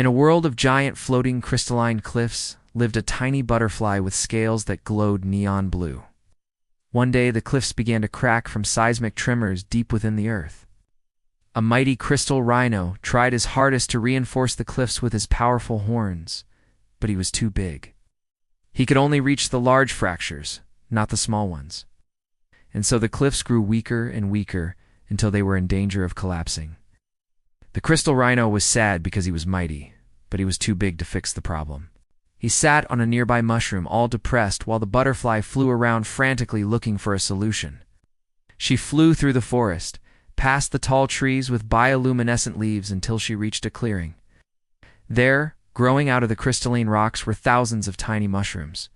In a world of giant floating crystalline cliffs lived a tiny butterfly with scales that glowed neon blue. One day the cliffs began to crack from seismic tremors deep within the earth. A mighty crystal rhino tried his hardest to reinforce the cliffs with his powerful horns, but he was too big. He could only reach the large fractures, not the small ones. And so the cliffs grew weaker and weaker until they were in danger of collapsing. The crystal rhino was sad because he was mighty, but he was too big to fix the problem. He sat on a nearby mushroom, all depressed, while the butterfly flew around frantically looking for a solution. She flew through the forest, past the tall trees with bioluminescent leaves until she reached a clearing. There, growing out of the crystalline rocks, were thousands of tiny mushrooms.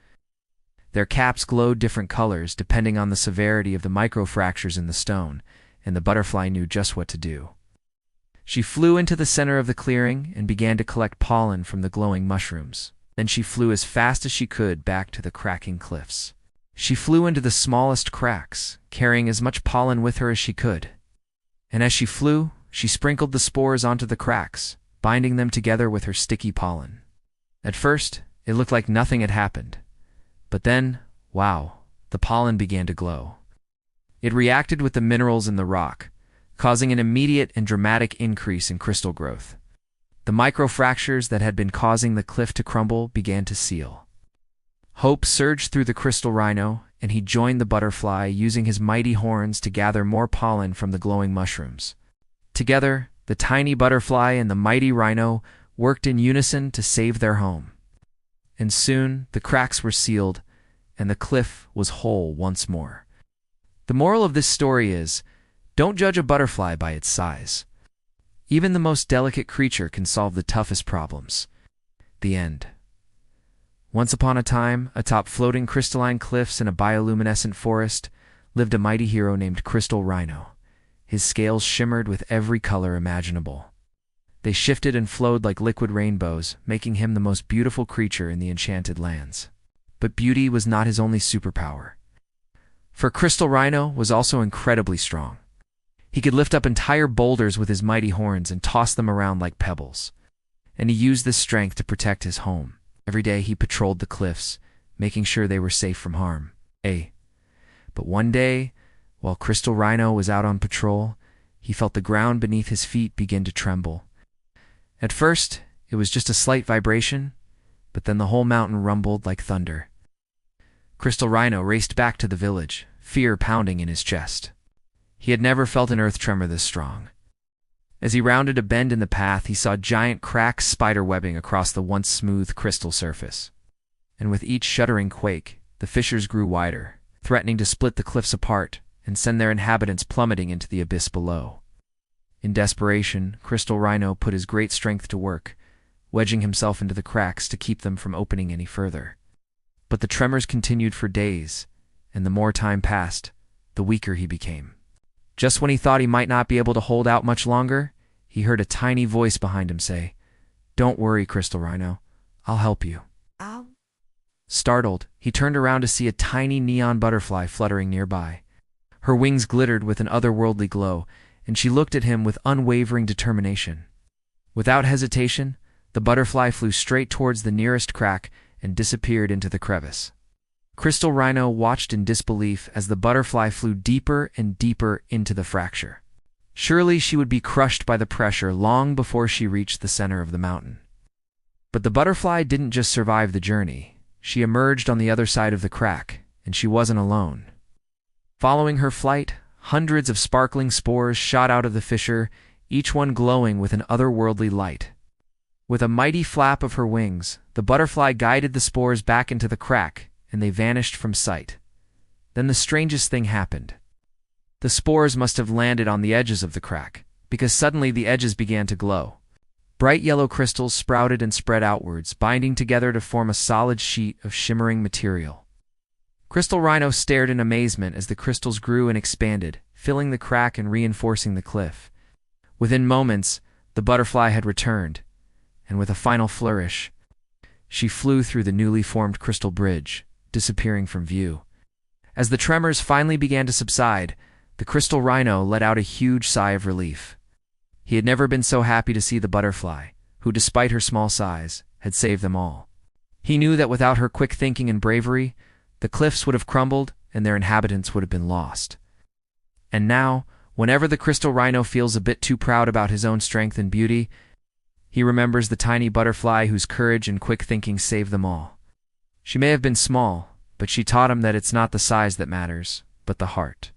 Their caps glowed different colors depending on the severity of the microfractures in the stone, and the butterfly knew just what to do. She flew into the center of the clearing and began to collect pollen from the glowing mushrooms. Then she flew as fast as she could back to the cracking cliffs. She flew into the smallest cracks, carrying as much pollen with her as she could. And as she flew, she sprinkled the spores onto the cracks, binding them together with her sticky pollen. At first, it looked like nothing had happened. But then, wow, the pollen began to glow. It reacted with the minerals in the rock, causing an immediate and dramatic increase in crystal growth. The microfractures that had been causing the cliff to crumble began to seal. Hope surged through the crystal rhino, and he joined the butterfly, using his mighty horns to gather more pollen from the glowing mushrooms. Together, the tiny butterfly and the mighty rhino worked in unison to save their home. And soon, the cracks were sealed, and the cliff was whole once more. The moral of this story is, don't judge a butterfly by its size. Even the most delicate creature can solve the toughest problems. The end. Once upon a time, atop floating crystalline cliffs in a bioluminescent forest, lived a mighty hero named Crystal Rhino. His scales shimmered with every color imaginable. They shifted and flowed like liquid rainbows, making him the most beautiful creature in the enchanted lands. But beauty was not his only superpower. For Crystal Rhino was also incredibly strong. He could lift up entire boulders with his mighty horns and toss them around like pebbles. And he used this strength to protect his home. Every day he patrolled the cliffs, making sure they were safe from harm. But one day, while Crystal Rhino was out on patrol, he felt the ground beneath his feet begin to tremble. At first, it was just a slight vibration, but then the whole mountain rumbled like thunder. Crystal Rhino raced back to the village, fear pounding in his chest. He had never felt an earth tremor this strong. As he rounded a bend in the path, he saw giant cracks spiderwebbing across the once smooth crystal surface. And with each shuddering quake, the fissures grew wider, threatening to split the cliffs apart and send their inhabitants plummeting into the abyss below. In desperation, Crystal Rhino put his great strength to work, wedging himself into the cracks to keep them from opening any further. But the tremors continued for days, and the more time passed, the weaker he became. Just when he thought he might not be able to hold out much longer, he heard a tiny voice behind him say, "Don't worry, Crystal Rhino. I'll help you." Ow. Startled, he turned around to see a tiny neon butterfly fluttering nearby. Her wings glittered with an otherworldly glow, and she looked at him with unwavering determination. Without hesitation, the butterfly flew straight towards the nearest crack and disappeared into the crevice. Crystal Rhino watched in disbelief as the butterfly flew deeper and deeper into the fracture. Surely she would be crushed by the pressure long before she reached the center of the mountain. But the butterfly didn't just survive the journey. She emerged on the other side of the crack, and she wasn't alone. Following her flight, hundreds of sparkling spores shot out of the fissure, each one glowing with an otherworldly light. With a mighty flap of her wings, the butterfly guided the spores back into the crack, and they vanished from sight. Then the strangest thing happened. The spores must have landed on the edges of the crack, because suddenly the edges began to glow. Bright yellow crystals sprouted and spread outwards, binding together to form a solid sheet of shimmering material. Crystal Rhino stared in amazement as the crystals grew and expanded, filling the crack and reinforcing the cliff. Within moments, the butterfly had returned, and with a final flourish, she flew through the newly formed crystal bridge, disappearing from view. As the tremors finally began to subside, the Crystal Rhino let out a huge sigh of relief. He had never been so happy to see the butterfly, who, despite her small size, had saved them all. He knew that without her quick thinking and bravery, the cliffs would have crumbled and their inhabitants would have been lost. And now, whenever the crystal rhino feels a bit too proud about his own strength and beauty, he remembers the tiny butterfly whose courage and quick thinking saved them all. She may have been small, but she taught him that it's not the size that matters, but the heart.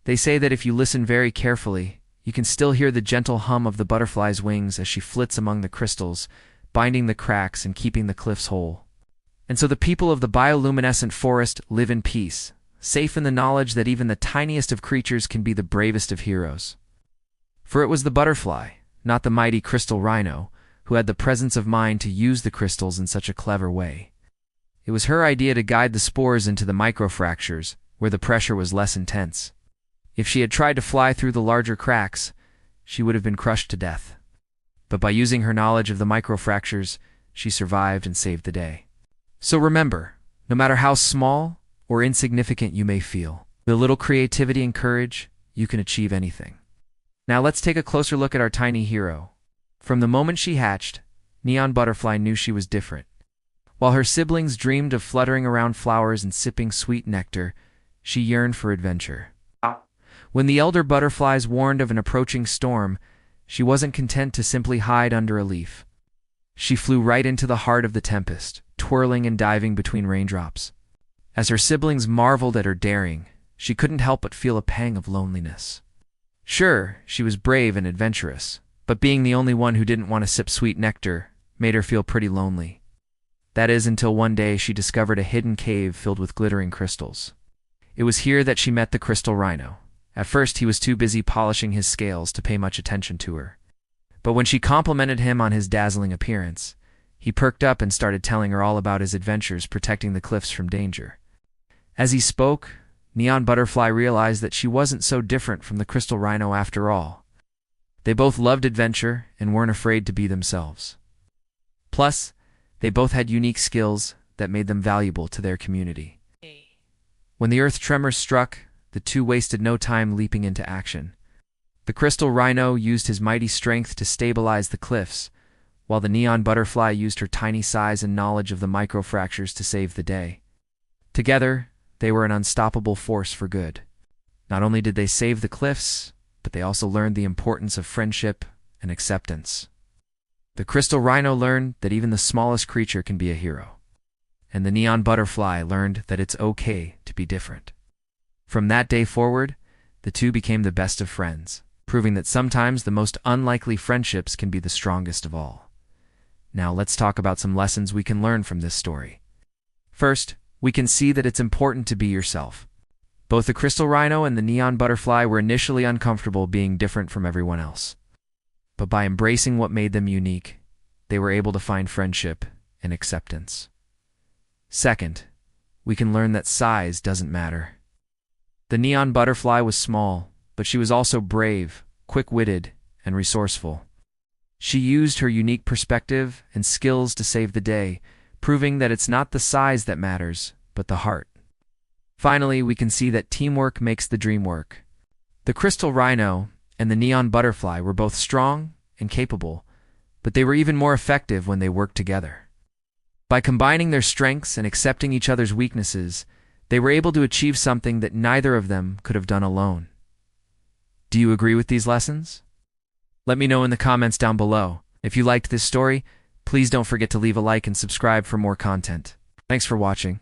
They say that if you listen very carefully, you can still hear the gentle hum of the butterfly's wings as she flits among the crystals, binding the cracks and keeping the cliffs whole. And so the people of the bioluminescent forest live in peace, safe in the knowledge that even the tiniest of creatures can be the bravest of heroes. For it was the butterfly, not the mighty crystal rhino, who had the presence of mind to use the crystals in such a clever way. It was her idea to guide the spores into the microfractures, where the pressure was less intense. If she had tried to fly through the larger cracks, she would have been crushed to death. But by using her knowledge of the microfractures, she survived and saved the day. So remember, no matter how small or insignificant you may feel, with a little creativity and courage, you can achieve anything. Now let's take a closer look at our tiny hero. From the moment she hatched, Neon Butterfly knew she was different. While her siblings dreamed of fluttering around flowers and sipping sweet nectar, she yearned for adventure. When the elder butterflies warned of an approaching storm, she wasn't content to simply hide under a leaf. She flew right into the heart of the tempest, twirling and diving between raindrops. As her siblings marveled at her daring, she couldn't help but feel a pang of loneliness. Sure, she was brave and adventurous, but being the only one who didn't want to sip sweet nectar made her feel pretty lonely. That is, until one day she discovered a hidden cave filled with glittering crystals. It was here that she met the crystal rhino. At first, he was too busy polishing his scales to pay much attention to her. But when she complimented him on his dazzling appearance, he perked up and started telling her all about his adventures protecting the cliffs from danger. As he spoke, Neon Butterfly realized that she wasn't so different from the crystal rhino after all. They both loved adventure and weren't afraid to be themselves. Plus, they both had unique skills that made them valuable to their community. When the earth tremors struck, the two wasted no time leaping into action. The crystal rhino used his mighty strength to stabilize the cliffs, while the neon butterfly used her tiny size and knowledge of the microfractures to save the day. Together, they were an unstoppable force for good. Not only did they save the cliffs, but they also learned the importance of friendship and acceptance. The crystal rhino learned that even the smallest creature can be a hero, and the neon butterfly learned that it's okay to be different. From that day forward, the two became the best of friends, proving that sometimes the most unlikely friendships can be the strongest of all. Now let's talk about some lessons we can learn from this story. First, we can see that it's important to be yourself. Both the crystal rhino and the neon butterfly were initially uncomfortable being different from everyone else. But by embracing what made them unique, they were able to find friendship and acceptance. Second, we can learn that size doesn't matter. The neon butterfly was small, but she was also brave, quick-witted, and resourceful. She used her unique perspective and skills to save the day, proving that it's not the size that matters, but the heart. Finally, we can see that teamwork makes the dream work. The crystal rhino and the neon butterfly were both strong and capable, but they were even more effective when they worked together. By combining their strengths and accepting each other's weaknesses, they were able to achieve something that neither of them could have done alone. Do you agree with these lessons? Let me know in the comments down below. If you liked this story, please don't forget to leave a like and subscribe for more content. Thanks for watching.